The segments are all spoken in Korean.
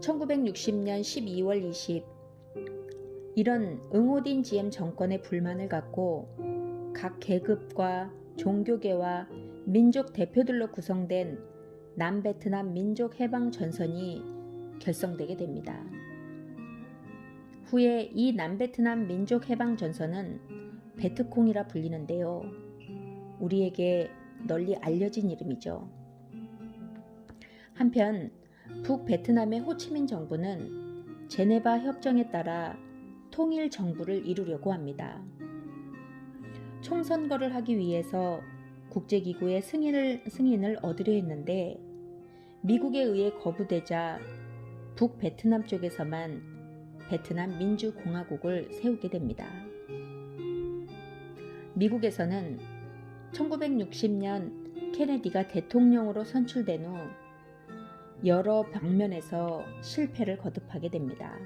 1960년 12월 20 이런 응오딘 지엠 정권의 불만을 갖고 각 계급과 종교계와 민족 대표들로 구성된 남베트남 민족해방전선이 결성되게 됩니다. 후에 이 남베트남 민족해방전선은 베트콩이라 불리는데요. 우리에게 널리 알려진 이름이죠. 한편 북베트남의 호치민 정부는 제네바 협정에 따라 통일 정부를 이루려고 합니다. 총선거를 하기 위해서 국제기구의 승인을 얻으려 했는데 미국에 의해 거부되자 북베트남 쪽에서만 베트남 민주공화국을 세우게 됩니다. 미국에서는 1960년 케네디가 대통령으로 선출된 후 여러 방면에서 실패를 거듭하게 됩니다.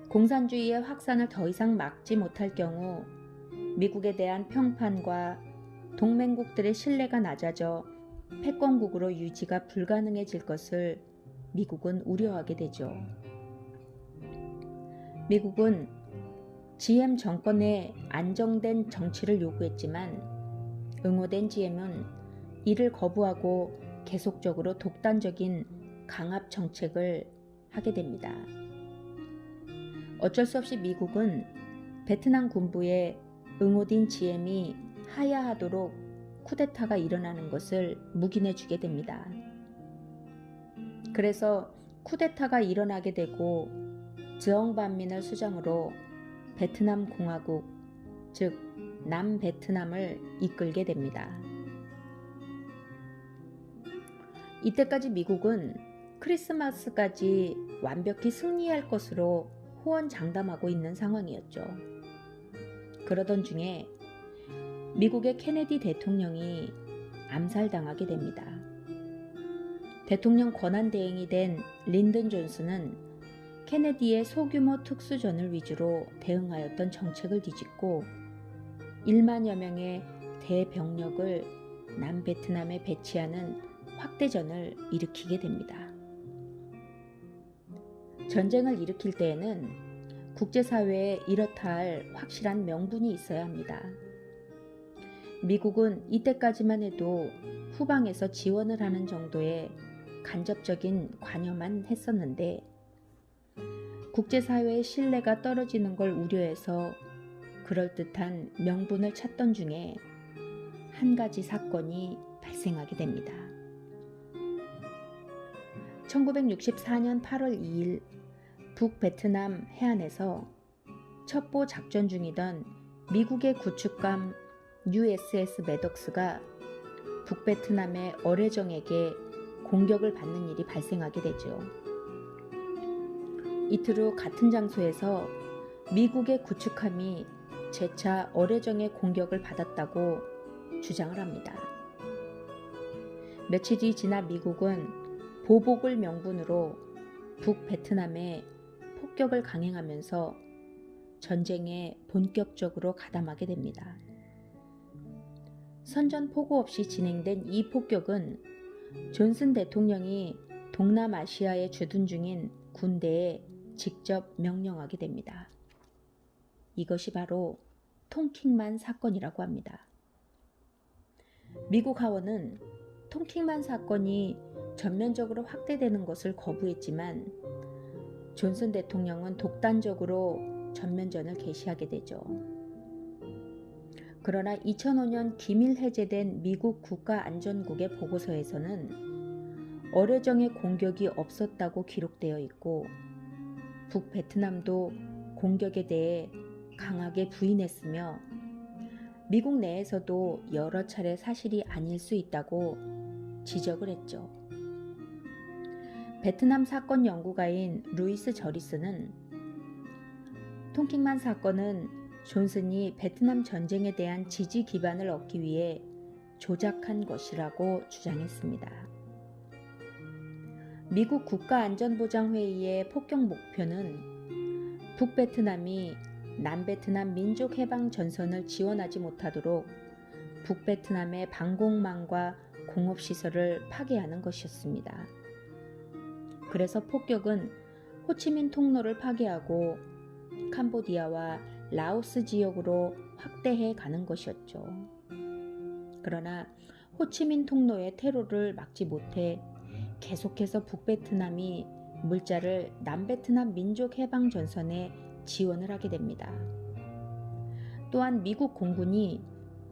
공산주의의 확산을 더 이상 막지 못할 경우 미국에 대한 평판과 동맹국들의 신뢰가 낮아져 패권국으로 유지가 불가능해질 것을 미국은 우려하게 되죠. 미국은 GM 정권의 안정된 정치를 요구했지만 응호된 GM은 이를 거부하고 계속적으로 독단적인 강압 정책을 하게 됩니다. 어쩔 수 없이 미국은 베트남 군부에 응호딘 GM이 하야하도록 쿠데타가 일어나는 것을 묵인해 주게 됩니다. 그래서 쿠데타가 일어나게 되고 즈엉반민을 수장으로 베트남 공화국, 즉 남베트남을 이끌게 됩니다. 이때까지 미국은 크리스마스까지 완벽히 승리할 것으로 호언장담하고 있는 상황이었죠. 그러던 중에 미국의 케네디 대통령이 암살당하게 됩니다. 대통령 권한대행이 된 린든 존슨은 케네디의 소규모 특수전을 위주로 대응하였던 정책을 뒤집고 1만여 명의 대병력을 남베트남에 배치하는 확대전을 일으키게 됩니다. 전쟁을 일으킬 때에는 국제사회에 이렇다 할 확실한 명분이 있어야 합니다. 미국은 이때까지만 해도 후방에서 지원을 하는 정도의 간접적인 관여만 했었는데 국제사회의 신뢰가 떨어지는 걸 우려해서 그럴듯한 명분을 찾던 중에 한 가지 사건이 발생하게 됩니다. 1964년 8월 2일 북베트남 해안에서 첩보 작전 중이던 미국의 구축함 USS 매덕스가 북베트남의 어뢰정에게 공격을 받는 일이 발생하게 되죠. 이틀 후 같은 장소에서 미국의 구축함이 재차 어뢰정의 공격을 받았다고 주장을 합니다. 며칠이 지나 미국은 보복을 명분으로 북베트남에 폭격을 강행하면서 전쟁에 본격적으로 가담하게 됩니다. 선전포고 없이 진행된 이 폭격은 존슨 대통령이 동남아시아에 주둔 중인 군대에 직접 명령하게 됩니다. 이것이 바로 통킹만 사건이라고 합니다. 미국 하원은 통킹만 사건이 전면적으로 확대되는 것을 거부했지만 존슨 대통령은 독단적으로 전면전을 개시하게 되죠. 그러나 2005년 기밀 해제된 미국 국가안전국의 보고서에서는 어뢰정의 공격이 없었다고 기록되어 있고 북베트남도 공격에 대해 강하게 부인했으며 미국 내에서도 여러 차례 사실이 아닐 수 있다고 지적을 했죠. 베트남 사건 연구가인 루이스 저리스는 통킹만 사건은 존슨이 베트남 전쟁에 대한 지지 기반을 얻기 위해 조작한 것이라고 주장했습니다. 미국 국가안전보장회의의 폭격 목표는 북베트남이 남베트남 민족해방전선을 지원하지 못하도록 북베트남의 방공망과 공업시설을 파괴하는 것이었습니다. 그래서 폭격은 호치민 통로를 파괴하고 캄보디아와 라오스 지역으로 확대해 가는 것이었죠. 그러나 호치민 통로의 테러를 막지 못해 계속해서 북베트남이 물자를 남베트남 민족해방전선에 지원을 하게 됩니다. 또한 미국 공군이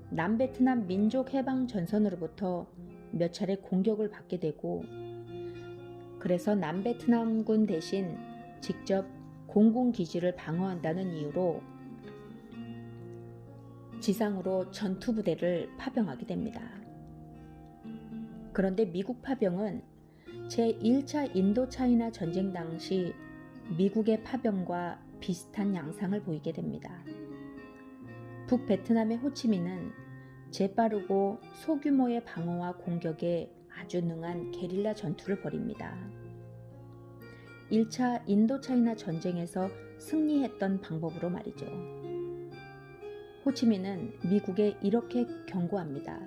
남베트남 민족해방전선으로부터 몇 차례 공격을 받게 되고, 그래서 남베트남군 대신 직접 공군기지를 방어한다는 이유로 지상으로 전투부대를 파병하게 됩니다. 그런데 미국 파병은 제1차 인도차이나 전쟁 당시 미국의 파병과 비슷한 양상을 보이게 됩니다. 북베트남의 호치민은 재빠르고 소규모의 방어와 공격에 아주 능한 게릴라 전투를 벌입니다. 1차 인도차이나 전쟁에서 승리했던 방법으로 말이죠. 호치민은 미국에 이렇게 경고합니다.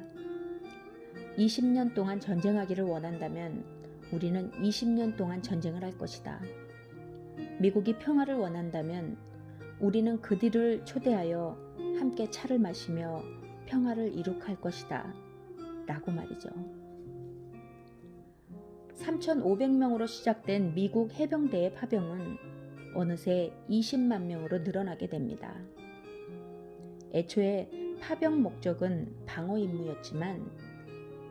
20년 동안 전쟁하기를 원한다면 우리는 20년 동안 전쟁을 할 것이다. 미국이 평화를 원한다면 우리는 그들을 초대하여 함께 차를 마시며 평화를 이룩할 것이다. 라고 말이죠. 3,500명으로 시작된 미국 해병대의 파병은 어느새 20만 명으로 늘어나게 됩니다. 애초에 파병 목적은 방어 임무였지만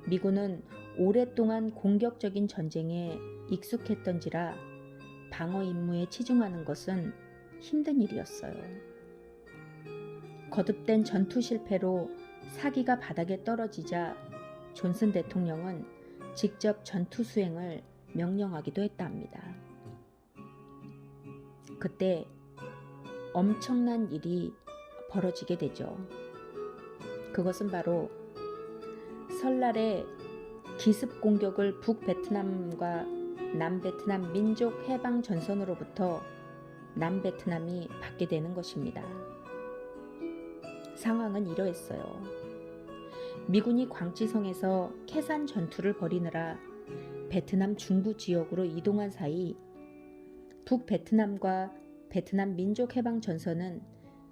미군은 오랫동안 공격적인 전쟁에 익숙했던지라 방어 임무에 치중하는 것은 힘든 일이었어요. 거듭된 전투 실패로 사기가 바닥에 떨어지자 존슨 대통령은 직접 전투 수행을 명령하기도 했다 합니다. 그때 엄청난 일이 벌어지게 되죠. 그것은 바로 설날에 기습 공격을 북베트남과 남베트남 민족 해방 전선으로부터 남베트남이 받게 되는 것입니다. 상황은 이러했어요. 미군이 광치성에서 캐산 전투를 벌이느라 베트남 중부 지역으로 이동한 사이 북베트남과 베트남 민족 해방 전선은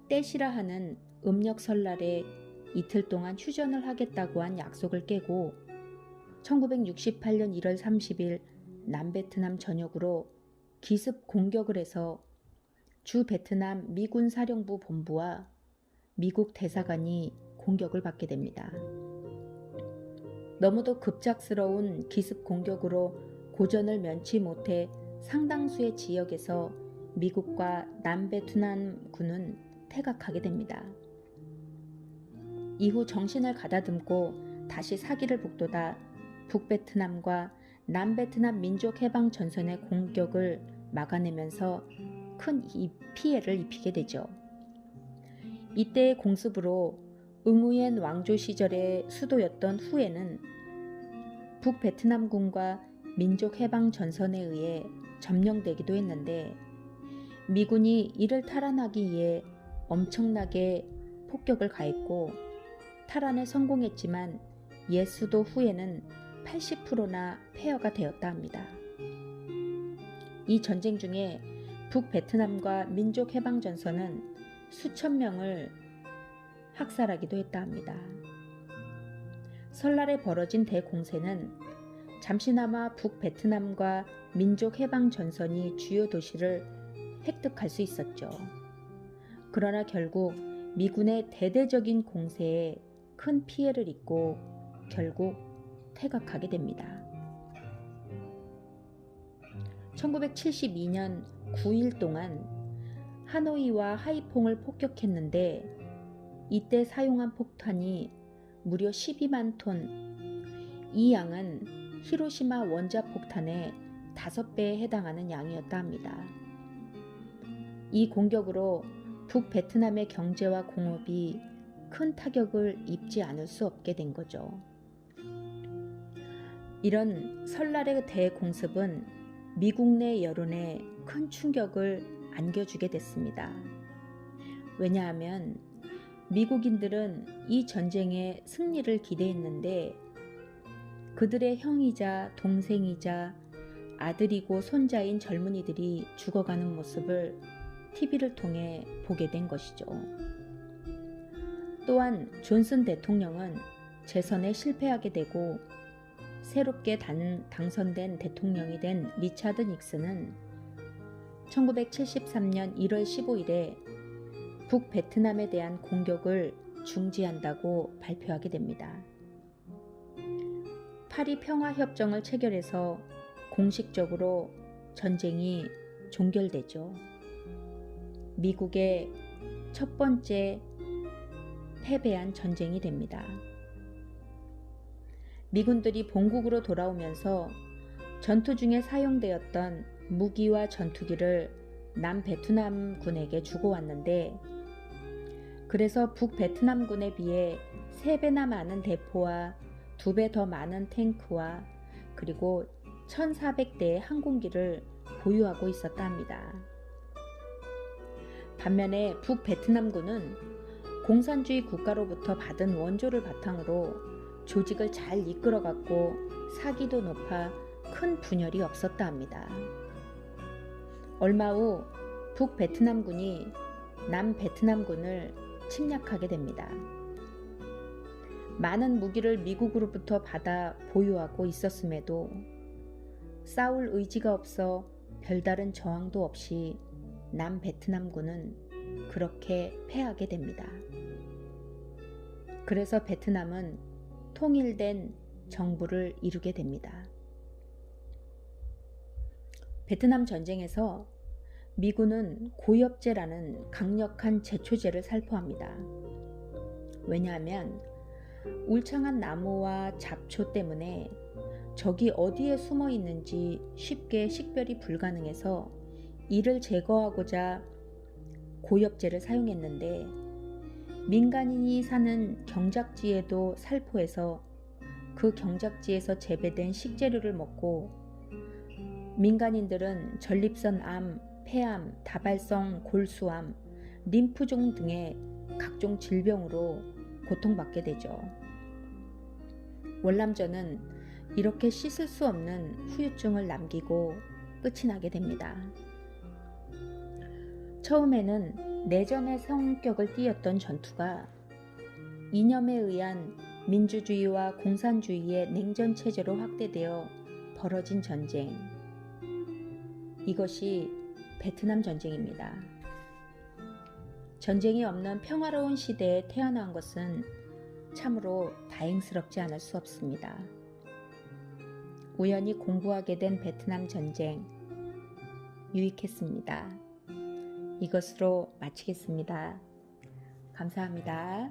떼시라 하는 음력 설날에 이틀 동안 휴전을 하겠다고 한 약속을 깨고 1968년 1월 30일 남베트남 전역으로 기습 공격을 해서 주 베트남 미군 사령부 본부와 미국 대사관이 공격을 받게 됩니다. 너무도 급작스러운 기습 공격으로 고전을 면치 못해 상당수의 지역에서 미국과 남베트남군은 퇴각하게 됩니다. 이후 정신을 가다듬고 다시 사기를 북돋아 북베트남과 남베트남 민족해방전선의 공격을 막아내면서 큰 피해를 입히게 되죠. 이때의 공습으로 응우옌 왕조 시절의 수도였던 후에는 북베트남군과 민족해방전선에 의해 점령되기도 했는데 미군이 이를 탈환하기 위해 엄청나게 폭격을 가했고 탈환에 성공했지만 옛 수도 후에는 80%나 폐허가 되었다 합니다. 이 전쟁 중에 북베트남과 민족해방전선은 수천 명을 학살하기도 했다 합니다. 설날에 벌어진 대공세는 잠시나마 북베트남과 민족해방전선이 주요 도시를 획득할 수 있었죠. 그러나 결국 미군의 대대적인 공세에 큰 피해를 입고 결국 퇴각하게 됩니다. 1972년 9일 동안 하노이와 하이퐁을 폭격했는데 이때 사용한 폭탄이 무려 12만 톤, 이 양은 히로시마 원자폭탄의 5배에 해당하는 양이었다 합니다. 이 공격으로 북베트남의 경제와 공업이 큰 타격을 입지 않을 수 없게 된 거죠. 이런 설날의 대공습은 미국 내 여론에 큰 충격을 안겨주게 됐습니다. 왜냐하면 미국인들은 이 전쟁의 승리를 기대했는데 그들의 형이자 동생이자 아들이고 손자인 젊은이들이 죽어가는 모습을 TV를 통해 보게 된 것이죠. 또한 존슨 대통령은 재선에 실패하게 되고 새롭게 당선된 대통령이 된 리차드 닉슨은 1973년 1월 15일에 북베트남에 대한 공격을 중지한다고 발표하게 됩니다. 파리 평화협정을 체결해서 공식적으로 전쟁이 종결되죠. 미국의 첫 번째 패배한 전쟁이 됩니다. 미군들이 본국으로 돌아오면서 전투 중에 사용되었던 무기와 전투기를 남베트남군에게 주고 왔는데, 그래서 북베트남군에 비해 3배나 많은 대포와 2배 더 많은 탱크와 그리고 1400대의 항공기를 보유하고 있었다 합니다. 반면에 북베트남군은 공산주의 국가로부터 받은 원조를 바탕으로 조직을 잘 이끌어갔고 사기도 높아 큰 분열이 없었다 합니다. 얼마 후 북베트남군이 남베트남군을 침략하게 됩니다. 많은 무기를 미국으로부터 받아 보유하고 있었음에도 싸울 의지가 없어 별다른 저항도 없이 남베트남군은 그렇게 패하게 됩니다. 그래서 베트남은 통일된 정부를 이루게 됩니다. 베트남 전쟁에서 미군은 고엽제라는 강력한 제초제를 살포합니다. 왜냐하면 울창한 나무와 잡초 때문에 적이 어디에 숨어 있는지 쉽게 식별이 불가능해서 이를 제거하고자 고엽제를 사용했는데, 민간인이 사는 경작지에도 살포해서 그 경작지에서 재배된 식재료를 먹고 민간인들은 전립선암, 폐암, 다발성 골수암, 림프종 등의 각종 질병으로 고통받게 되죠. 월남전은 이렇게 씻을 수 없는 후유증을 남기고 끝이 나게 됩니다. 처음에는 내전의 성격을 띠었던 전투가 이념에 의한 민주주의와 공산주의의 냉전 체제로 확대되어 벌어진 전쟁, 이것이 베트남 전쟁입니다. 전쟁이 없는 평화로운 시대에 태어난 것은 참으로 다행스럽지 않을 수 없습니다. 우연히 공부하게 된 베트남 전쟁, 유익했습니다. 이것으로 마치겠습니다. 감사합니다.